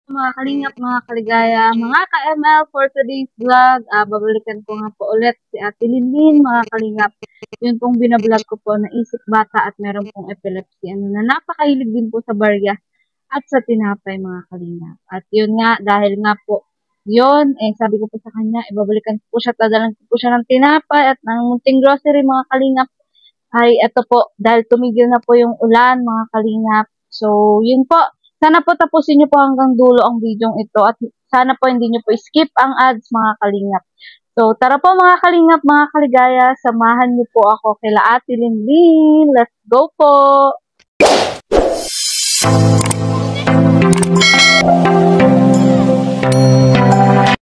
Mga kalingap, mga kaligaya, mga ka-ML for today's vlog. Babalikan ko nga po ulit si Ate Linlin, mga kalingap. Yun pong binablog ko po na isip bata at meron pong epilepsy. Na napakahilig din po sa barya at sa tinapay, mga kalingap. At yun nga, dahil nga po, yun, sabi ko po sa kanya, ibabalikan ko po siya, tadalan ko po siya ng tinapay at ng munting grocery, mga kalingap. Ay, eto po, dahil tumigil na po yung ulan, mga kalingap. So, yun po. Sana po tapusin niyo po hanggang dulo ang video ito at sana po hindi niyo po skip ang ads, mga kalingap. So, tara po mga kalingap, mga kaligaya, samahan niyo po ako kila Ate Linlin. Let's go po!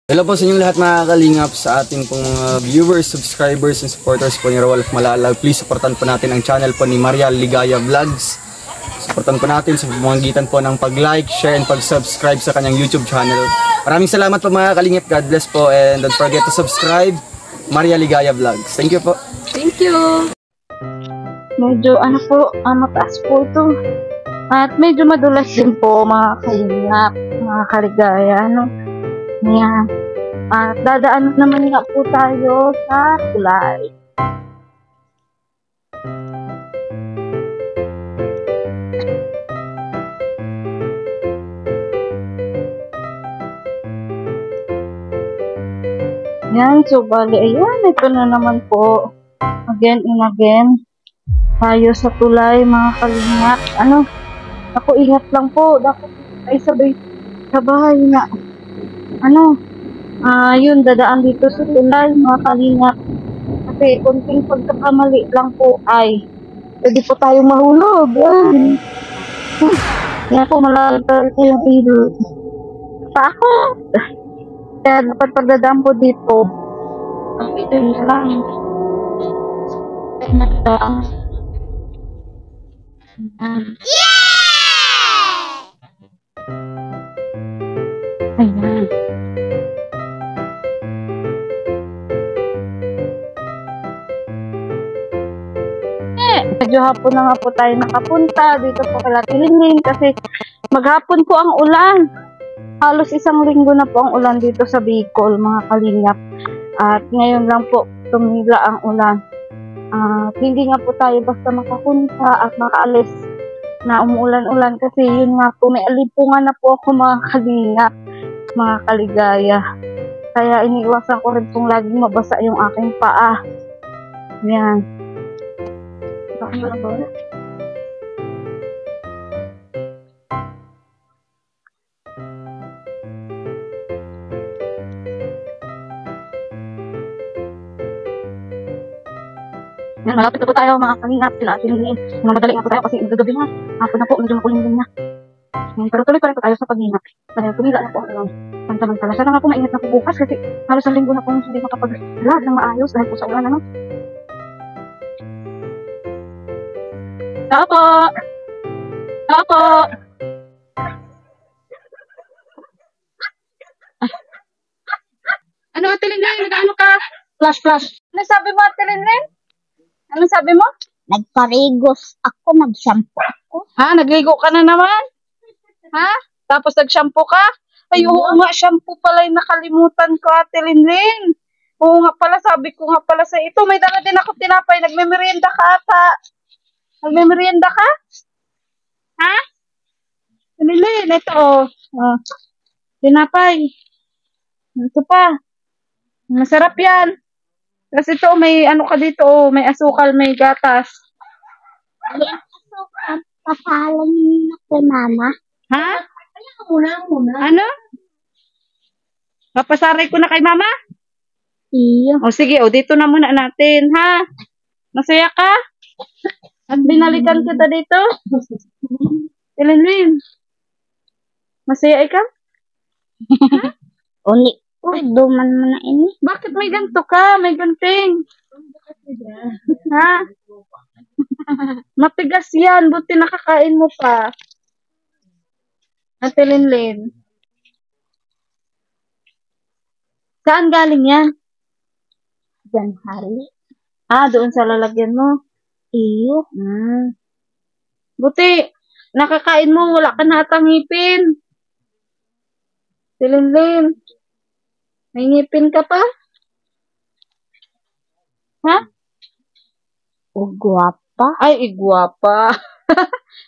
Hello po sa inyong lahat mga kalingap, sa ating pong viewers, subscribers, and supporters po ni Rawalf Malalag. Please supportan po natin ang channel po ni Maria Ligaya Vlogs. Supportan po natin sa pamamagitan po ng pag-like, share, and pag-subscribe sa kanyang YouTube channel. Maraming salamat po mga kalingap. God bless po, and don't forget to subscribe Maria Ligaya Vlogs. Thank you po. Thank you! Medyo mataas po ito. At medyo madulas din po mga kalingap, mga kaligaya, Ayan. At dadaan naman nga po tayo sa tulay. Ayan, so bali, ayan, ito na naman po. Again and again. Tayo sa tulay, mga kalingap. Ako ingat lang po. Dapat ay sabay nga. Yun, dadaan dito sa tulay, mga kalingap. Kasi konting pagkakamali lang po ay pwede po tayong mahulog. Kaya po malagal kayong ilo. Pa ako. Kaya dapat pagdadaan po dito. Ito yun lang. Ayan. Medyo hapon na nga po tayo nakapunta dito po kay Ate Linlin kasi maghapon po ang ulan. Halos isang linggo na po ang ulan dito sa Bicol, mga kalingap. At ngayon lang po tumila ang ulan. Hindi nga po tayo basta makapunta at makaalis na umuulan-ulan kasi yun nga po, may alipungan na po ako, mga kalingap, mga kaligaya. Kaya iniiwasan ko rin pong laging mabasa yung aking paa. Yan. Malapit na po tayo, mga kalingap, sila Ate Linlin. Madali nga po tayo kasi magagabi na. Hapon na po, medyo makulim din na. Pero tuloy pa rin po tayo sa pag-ingat. Dahil tumila na po ang pansamantala. Sana nga po maingat na po bukas kasi halos ang linggo na po hindi makapag-vlog ng maayos dahil po sa ulan, Tao po! Tao po! Ano, Ate Linlin? Nag-ano ka? Flash. Ano sabi mo, Ate Linlin? Ano sabi mo? Nagparigos ako, nag-shampoo ako. Ha? Nagligo ka na naman? Ha? Tapos nag-shampoo ka? Ay, oo nga, shampoo pala yung nakalimutan ko, Ate Linlin. Oo nga pala, sabi ko nga pala sa ito. May dala din ako tinapay. Nagme-merienda ka ata. Nagme-merienda ka? Ha? Linlin, ito. Tinapay. Ito pa. Masarap yan. Kasi ito, may ano ka dito, may asukal, may gatas. Papahalan niyo na kay mama. Ha? Muna. Ano? Papasaray ko na kay mama? Iyo. O sige, dito na muna natin, ha? Masaya ka? At binalikan kita dito? Linlin, masaya ikaw? Uli. Duman mo na ini. Bakit may ganito ka? May ganting. Ha? Matigas yan. Buti nakakain mo pa. Ate Linlin. Saan galing yan? Diyan, Harley. Doon sa lalagyan mo. Iyo. Buti, nakakain mo, wala ka na atang ngipin. Si Linlin, may ngipin ka pa? Ha? Ugwapa. Ay, igwapa.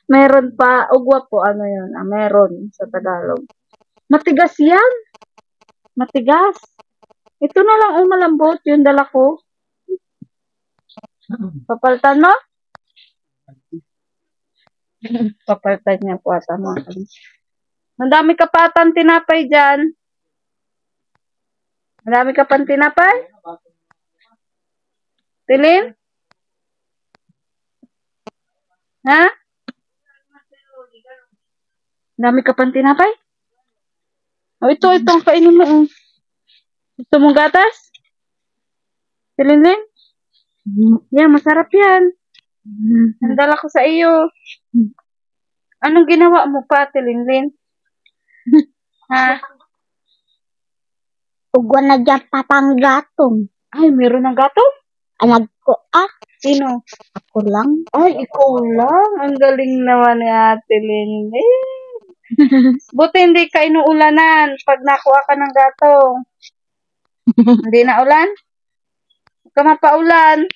Meron pa. Ugwapo, ano yun? Meron sa Tagalog. Matigas yan. Matigas. Ito na lang ang malambot, yung dala ko. Papalitan mo? Papalitan niya po ata mga kalis. Madami ka pa atang tinapay dyan. Madami ka pang tinapay? Tilin? Ha? Dami ka pang tinapay? Oh, ito ang kainin mo. Oh. Gusto mong gatas? Tilin? Yan, masarap yan. Nandala ko sa iyo. Anong ginawa mo pa, Tilin? Ha? Ugwa na dyan papanggatong. Ay, meron ng gato? Alag ko, Sino? ako lang. Ay, ikaw lang. Ang galing naman ni Ate Linlin. Buti hindi ka inuulanan pag nakuha ka ng gatong. Hindi na ulan? Huwag ka mapaulan.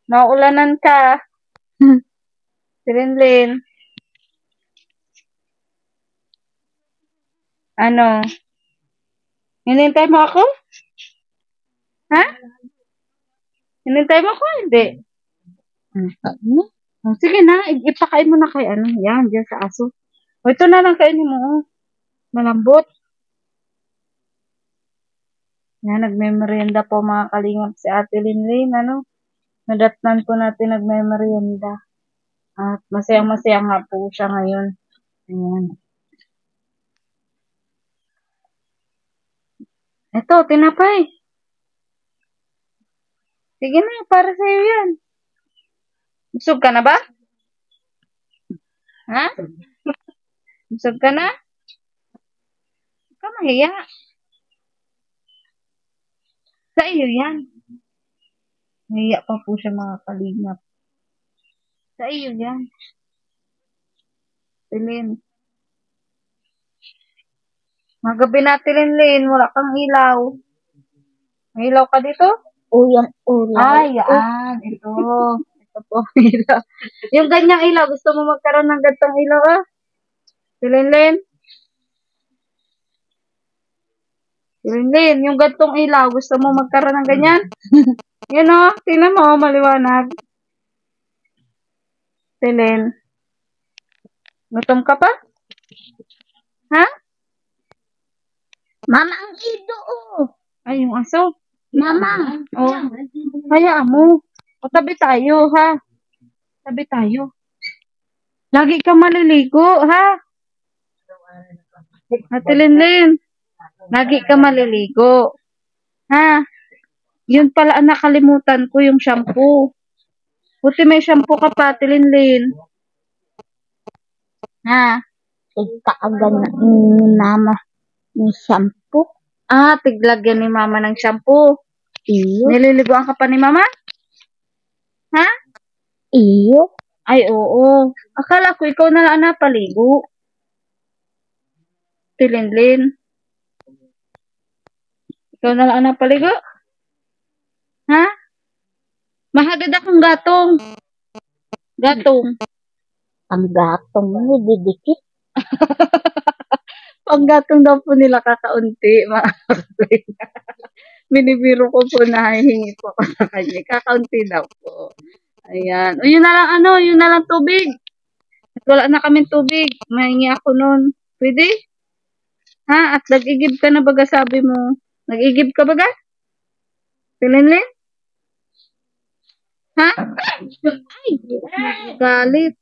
Nauulanan ka. Si Linlin. Ano? Hinintay mo ako? Ha? Hinintay mo ako? Hindi. Ano? Oh, sige na, ipakain mo na kay ano. Yan, dyan sa aso. O, ito na lang kainin mo. Oh. Malambot. Yan, nagme-merienda po mga kalingap si Ate Linlin. Ano? Nadatnan po natin nagme-merienda. At masayang-masaya nga po siya ngayon. Ayan. Ito, tinapay. Sige na, para sa'yo yan. Busog ka na ba? Ha? Busog ka na? Huwag ka mahiya. Sa iyo yan. Mahiya pa po siya mga kalingap. Sa iyo yan. Tilin. Magabi na, Tilin. Wala kang ilaw. May ilaw ka dito? Uyan-ulaw. Ay, yan. Ito. Ito po ilaw. Yung ganyang ilaw, gusto mo magkaroon ng gantong ilaw, ah? Tilin. Tilin, yung gantong ilaw, gusto mo magkaroon ng ganyan? Yun, oh. Tingnan mo, maliwanag. Tilin. Gutom ka pa? Ha? Mama, ang ido, Ay, yung aso. Mama. Oh. Hayaan mo. O, tabi tayo, ha? Tabi tayo. Lagi ka maliligo, ha? Ate Linlin. Lagi ka maliligo. Ha? Yun pala ang nakalimutan ko, yung shampoo. Buti may shampoo ka pa, Ate Linlin. Ha? Ikaagan na ni mama ni shampoo. Ah, tiglagyan ni mama ng shampoo. Iyo. Nililiguan ka pa ni mama? Ha? Iyo. Ay, oo. Akala ko ikaw na lang napaligo. Tilin. Ikaw na lang napaligo? Ha? Mahagad akong gatong. Gatong. Ang gatong mo, didikit. Ang gatong daw po nila kakaunti, mga kalingap. Binibiro ko po na hihingi po ako sa kanya. Kakaunti daw po. Ayan. O, yun na lang yun na lang tubig. At wala na kaming tubig. Mahingi ako nun. Pwede? Ha? At nag-igib ka na baga sabi mo. Nag-igib ka baga? Tilin? Ha? Ay! Galit.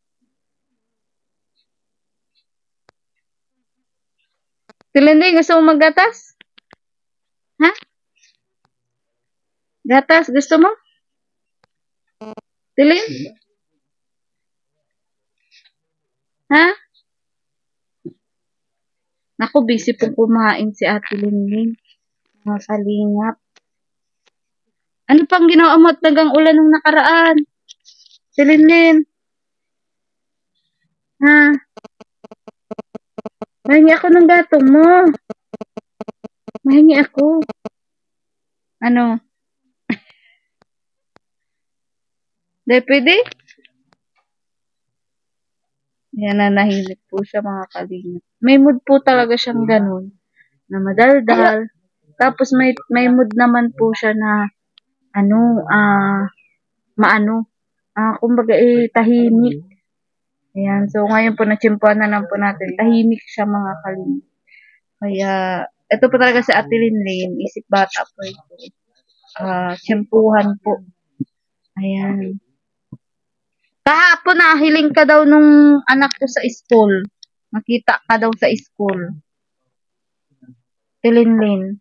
Tilin, gusto mo maggatas? Ha? Gatas, gusto mo? Tilin? Ha? Naku, busy po kumain si Ate Linlin. Mga kalingap. Ano pang ginawa mo at nagang ulan nung nakaraan? Si Linlin? Ha? Mahingi ako ng gatong mo. Mahingi ako. Ano? Dahil pwede? Yan na, nahilig po siya mga kalingap. May mood po talaga siyang ganun. Na madaldal. Tapos may mood naman po siya na kumbaga tahimik. Ayan, so ngayon po natsimpuan na lang po natin. Tahimik siya mga kalingap. Kaya, ito po talaga si Ate Linlin. Isip bata po ito. Tsimpuhan po. Ayan. Kahapon hiling ka daw nung anak ko sa school. Nakita ka daw sa school. Ate Linlin.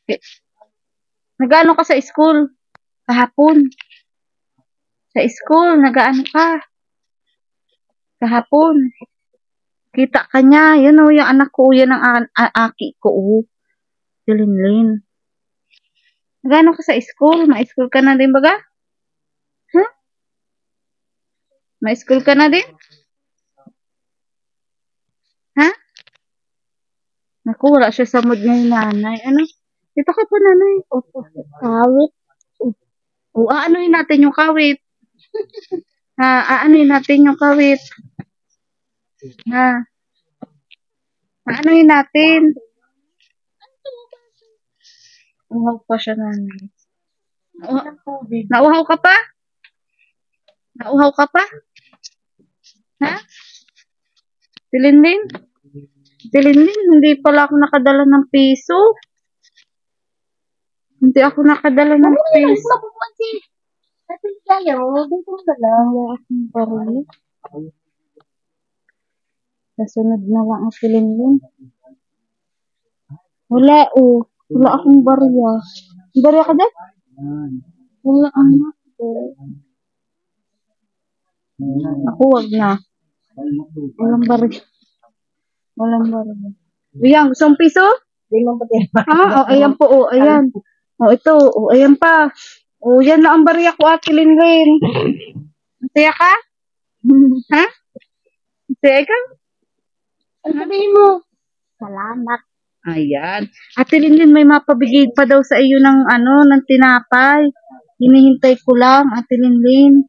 Okay. Nag-ano ka sa school? Kahapon. Sa school, nag-ano ka? Kahapon. Kita ka niya. Yan o, yung anak ko. Yan ang aki ko. Linlin. Nag-ano ka sa school? Ma-school ka na din baga? Huh? Ma-school ka na din? Ha? Naku, wala siya sa mood niya yung nanay. Ano? Dito ka po, nanay. Opo. Kawit. Aanoin natin yung kawit. Aanoin natin yung kawit. Aanoin natin. Uhaw pa siya, nanay. Nauhaw ka pa? Nauhaw ka pa? Ha? Tilindin? Tilindin, hindi pala ako nakadala ng piso. Hindi ako nakadala ng piso. Ate Ligaya, dito ka lang. Kasunod na lang ang Tilindin. Wala wala akong barya. Barya ka dyan? Wala anak ko. Ako wag na. Walang barya. Walang barya. Ayan, gusto mong piso? Ayan po, ayan. Ito, ayan pa. Yan na ang barya ko, Ate Linlin. Masaya ka? Ha? Masaya ka? Ano sabihin mo? Salamat. Ayan. Ate Linlin, may mapabigay pa daw sa iyo ng ng tinapay. Hinihintay ko lang, Ate Linlin.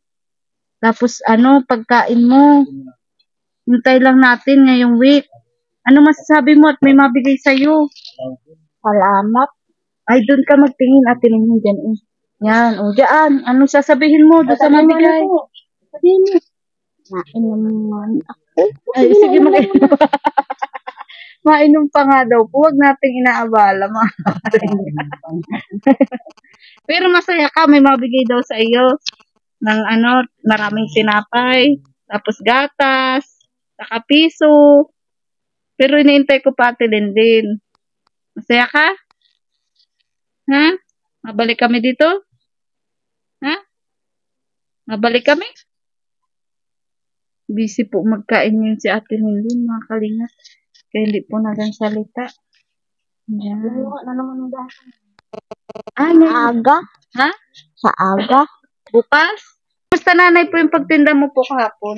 Tapos pagkain mo. Hintay lang natin ngayong week. Ano masasabi mo at may mabigay sa iyo? Salamat. Ay, doon ka magtingin, Ate Linlin, dyan. Yan, dyan. Ano sasabihin mo doon sa mabigay? Sabihin mo. Nainom naman ako. Ay, sige, mag-inom. Mainom pa nga daw. Huwag nating inaabala, mga Pero masaya ka, may mabigay daw sa iyo ng maraming tinapay, tapos gatas, saka piso. Pero iniintay ko pa, Ate Linlin. Masaya ka? Ha? Mabalik kami dito? Ha? Mabalik kami? Busy po magkain yun si Ate Linlin, mga kalingap. Kaya hindi po salita. Yan. Na naman dahil. Sa aga? Ha? Sa aga? Bukas? Basta nanay po yung pagtinda mo po kahapon.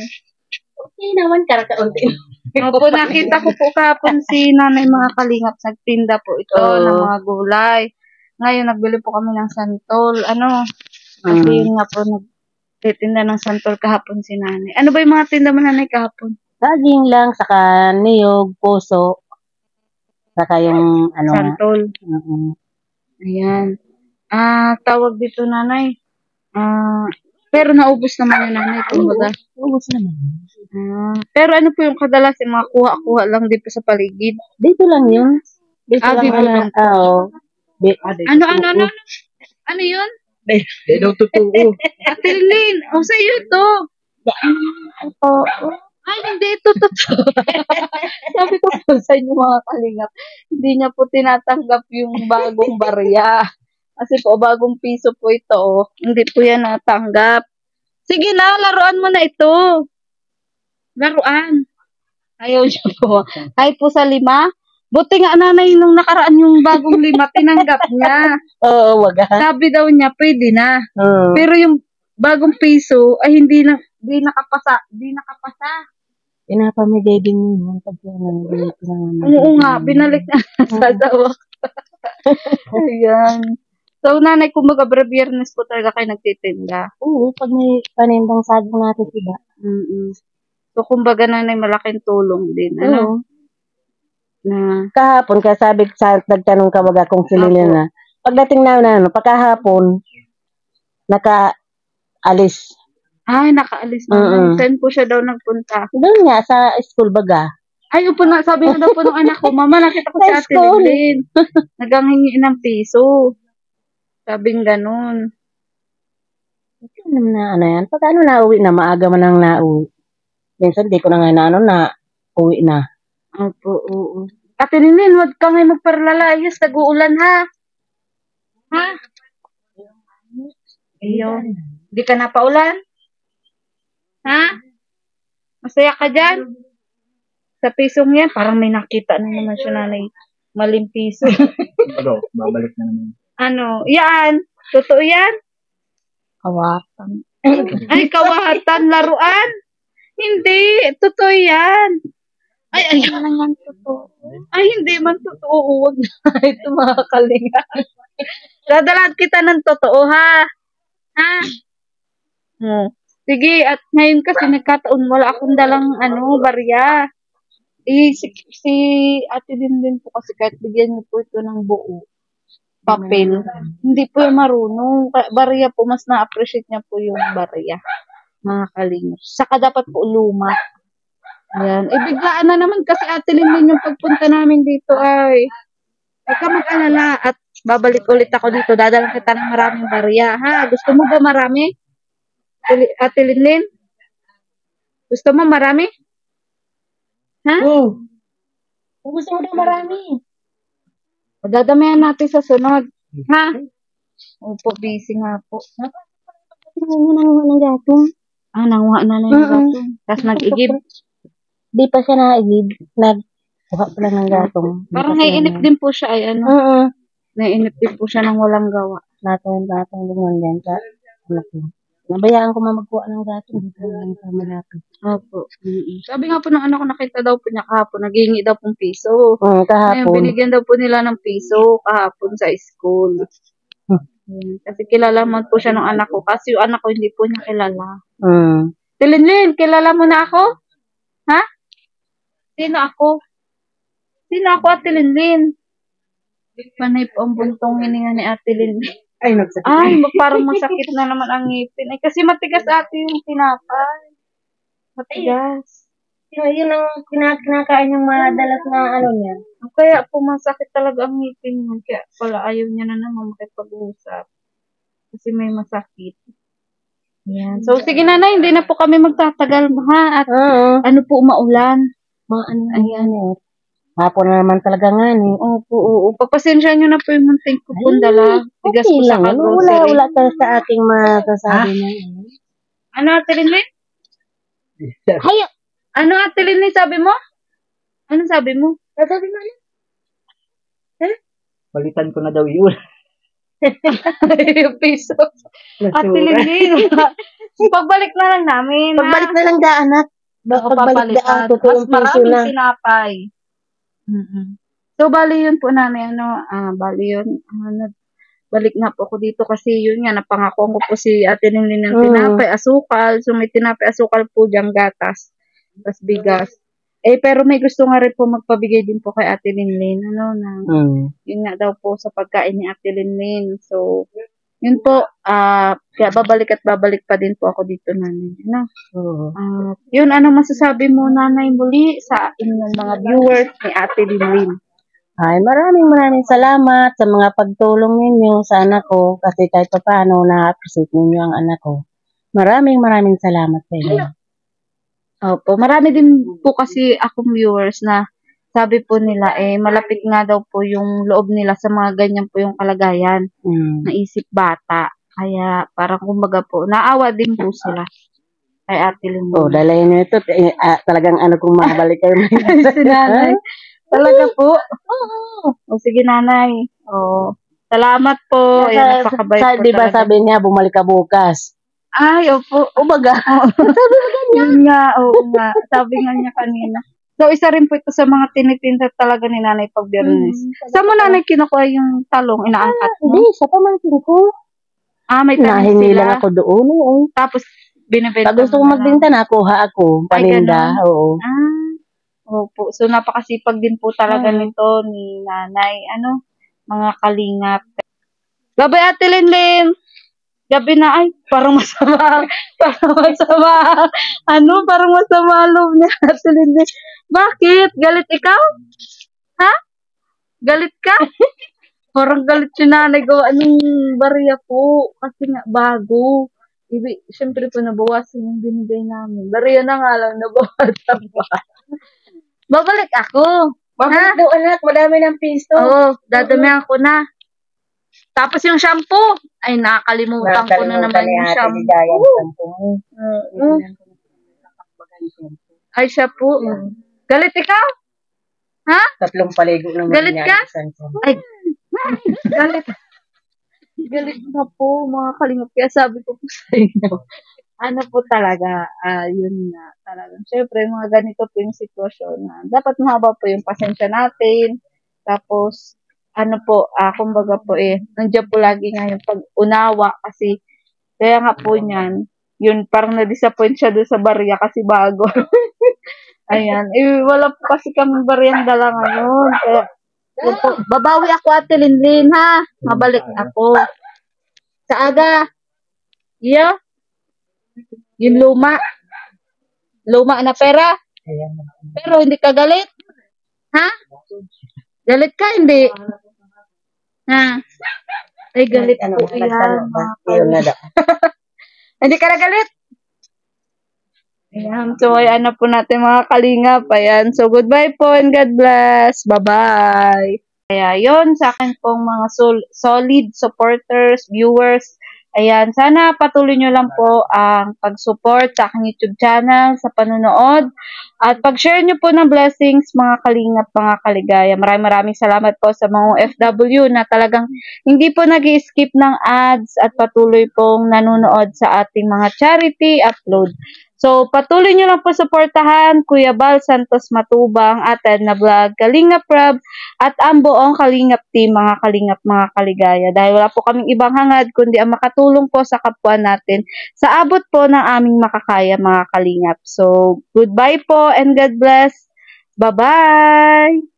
Okay naman, karakaunti. Opo, nakita ko po kahapon si nanay mga kalingap. Nagtinda po ito ng mga gulay. Ngayon, nagbili po kami ng santol. Kasi yun nga po, nagtitinda ng santol kahapon si nanay. Ano ba yung mga tinda mo nanay kahapon? Saging lang, saka niyog, puso, saka yung santol. Ayan. Tawag dito nanay. Pero naubos naman yung nanay. Kumbaga. Ubus naman. Pero ano po yung kadalas yung mga kuha-kuha lang dito sa paligid? Dito lang yun. Dito lang. Ano yun? Daw totoo. Ate Linlin, sa iyo to. Ay, hindi ito totoo. Sabi ko po sa inyo mga kalingap, hindi niya po tinatanggap yung bagong barya. Kasi po, bagong piso po ito. Hindi po yan natanggap. Sige na, laruan mo na ito. Laruan. Ayaw siya po. Kahit po sa 5. Buti nga nanay nung nakaraan yung bagong 5, tinanggap niya. Oo, wag. Sabi daw niya, pwede na. Pero yung bagong piso, ay hindi di nakapasa. Pinapamigay din yun. Pag Oo nga, binalik na sa asawa ko. Ayan. So, nanay, kumbaga, Biyernes po talaga kayo nagtitinda. Oo, pag may panindang sagong natin sila. So, kumbaga, nanay, malaking tulong din. Ano? Na, Kahapon, kasabi sa nagtanong ka baga kung sinili na. Pagdating na pagkahapon, naka-alis. ay, nakaalis na. Saan po siya daw nagpunta? Doon nga, sa school baga. Ay, upo na, sabi na daw po ng anak ko, Mama, nakita ko si Sa Ate school. Lilin. Naganghingi ng piso. Sabing ganun. Ito naman na ano yan. Pag ano nauwi na, maaga man ang nauwi. Minsan di ko na nga na uwi na. Opo, oo. Ate Lilin, wag ka ngayon magparlalayas, nag-uulan ha. Ha? Ayun. Di ka napaulan? Ha? Masaya ka dyan? Sa pisong yan, parang may nakita na naman siya nanay. Maling piso. Babalik na naman. Ano? Yan. Totoo yan? Kawatan. Ay, kawatan. Laruan? Hindi. Totoo yan. Ay, Naman totoo. ay, hindi man totoo. Huwag na. Ito mga kalinga. Dadalaan kita ng totoo, ha? Ha? Sige, at ngayon kasi nagkataon, wala akong dalang, barya. Si Ate din po kasi kahit bigyan niyo po ito ng buo. Papel. Hindi po yung marunong. Barya po, mas na-appreciate niya po yung barya. Mga kalingap. Saka dapat po luma. Ayan. Biglaan na naman kasi Ate Lilin yung pagpunta namin dito ay. Huwag ka mag-alala at babalik ulit ako dito. Dadalang kita ng maraming barya. Ha? Gusto mo ba marami? Ate Lilin? Gusto mo marami? Ha? Kung gusto mo na marami. Dadamayan natin sa sunod. Ha? Opo, busy nga po. Nanguha ng gatong. Nanguha na yung gatong. Tapos nag-igib. Di pa siya naigib. Nagkuha pa lang ng gatong. Parang naiinip din po siya ay ano. Naiinip din po siya ng walang gawa. Gatong din yan sa anak ko. Nabayaan ko magkuha ng gatong. Dito lang sa malapit. Opo. Sabi nga po ng anak ko, nakita daw po niya kahapon, naghingi daw pong piso. Kahapon. Ngayon, binigyan daw po nila ng piso kahapon sa school. Kasi kilala mo po siya ng anak ko. Kasi yung anak ko hindi po niya kilala. Tilinlin, kilala mo na ako? Ha? Sino ako? Sino ako, Ate Linlin? Panay po ang buntong hininga ni Ate Linlin. Ay, nagsakit. Ay, parang masakit na naman ang ngipin. Ay, kasi matigas ate yung tinapay. Matigas. Yun ang kinakain yung madalas na ano niya. Kaya po masakit talaga ang ngipin niya. Kaya pala ayaw niya na naman makipag-usap. Kasi may masakit. Yan. So, sige nanay, hindi na po kami magtatagal ha. At ano po, maulan. Ayan. Hapon na naman talaga nga ni. Opo. Pagpasensya nyo na po yung munting kupundala. Bigas po sa grocery. Wala ka sa aking masasabi niya. Ano, Ate Linlin? Hayo! Ano, Ate Linlin, sabi mo? Ano sabi mo? Sabi mo na? Balitan ko na daw yun. Yung piso. Ate Linlin. Pagbalik na lang namin. Pagbalik na lang da, anak. Pagbalik da, mas maraming sinapay. So, bali yun po namin, bali yun, balik na po ako dito kasi yun nga, napangako ko po si Ate Linlin ng tinapay, asukal, so may tinapay, asukal po diyang gatas, tas bigas. Pero may gusto nga rin po magpabigay din po kay Ate Linlin, yun nga daw po sa pagkain ni Ate Linlin. So, yun po, kaya babalik pa din po ako dito, nanay. Yun, ano masasabi mo, nanay, muli sa inyong mga viewers ni Ate Linlin? Ay, maraming salamat sa mga pagtulong ninyo sa anak ko kasi kahit pa paano na-appreciate ninyo ang anak ko. Maraming salamat sa inyo. Opo, marami din po kasi akong viewers na sabi po nila, malapit nga daw po yung loob nila sa mga ganyan po yung kalagayan. Naisip bata. Kaya parang kumbaga po, naawa din po sila kay Ate Linlin. Dalayan nyo ito. Talagang ano kung makabalik kayo. Si nanay. Talaga po? Sige nanay. Salamat po. Yan, napakabait po diba talaga. sabi niya, bumalik ka bukas. Ay, opo. Umaga. Sabi mo ganyan? Nga, oo nga. Sabi nga niya kanina. So, isa rin po ito sa mga tinitinda talaga ni Nanay pag Biyernes. Saan mo Nanay kinukuha yung talong? Inaangkat mo? Hindi, sa pamangkin ko. May tanim Nahingi sila. lang ako doon. Oo. Tapos, binibenta Pag gusto ko mo na lang. magbenta, nakuha ako. Ay, Paninda. ganun. Oo. Opo. So, napakasipag din po talaga nito ni Nanay. Mga kalingap. Gabay, Ate Linlin! Gabi na, ay, parang masama. Parang masama. Parang masama loob niya, Ate Linlin. Bakit? Galit ikaw? Ha? Galit ka? Parang galit si Nanay gawa ng barya po. Kasi nga, bago. Siyempre po, nabawasan yung binigay namin. Barya na nga lang, nabawasan pa. Babalik ako. Bakit po, anak? Madami ng piso. Oo, dadamihan ko na. Tapos yung shampoo. Ay, nakakalimutan ko na naman yung shampoo. Ay, siya po. Galit ikaw? Ha? 3 paligo ng Galit ka? Ay, galit. Galit na po, mga kalingap. Kaya sabi ko po sa inyo. Po talaga, yun nga talaga. Siyempre, mga ganito po yung sitwasyon na dapat mahaba po yung pasensya natin. Tapos, kumbaga po nandiyan po lagi nga yung pag-unawa kasi kaya nga po niyan, yun parang na-disappoint siya doon sa barya kasi bago. Ayan. Wala po kasi kami baryang dala ngayon. Kaya, yun po, babawi ako Ate Linlin, ha? Mabalik ako. Sa aga. Iyo. Yung luma. Luma na pera. Pero hindi ka galit. Ha? Galit ka, hindi? Ha? Ay, galit po yan. Hindi ka na galit? Ayan. So, ayan na po natin mga kalingap. Ayan. So, goodbye po and God bless. Bye-bye. Kaya yun, sa akin pong mga solid supporters, viewers. Ayan. Sana patuloy nyo lang po ang pag-support sa aking YouTube channel, sa panunood. At pag-share nyo po ng blessings, mga kalingap, mga kaligaya. Maraming salamat po sa mga OFW na talagang hindi po nag-skip ng ads at patuloy pong nanonood sa ating mga charity upload. So, patuloy nyo lang po suportahan Kuya Bal Santos Matubang at Edna Vlog, Kalingap Rob, at ang buong Kalingap team, mga kalingap, mga kaligaya. Dahil wala po kaming ibang hangad, kundi ang makatulong po sa kapwa natin sa abot po ng aming makakaya, mga kalingap. So, goodbye po and God bless. Bye-bye!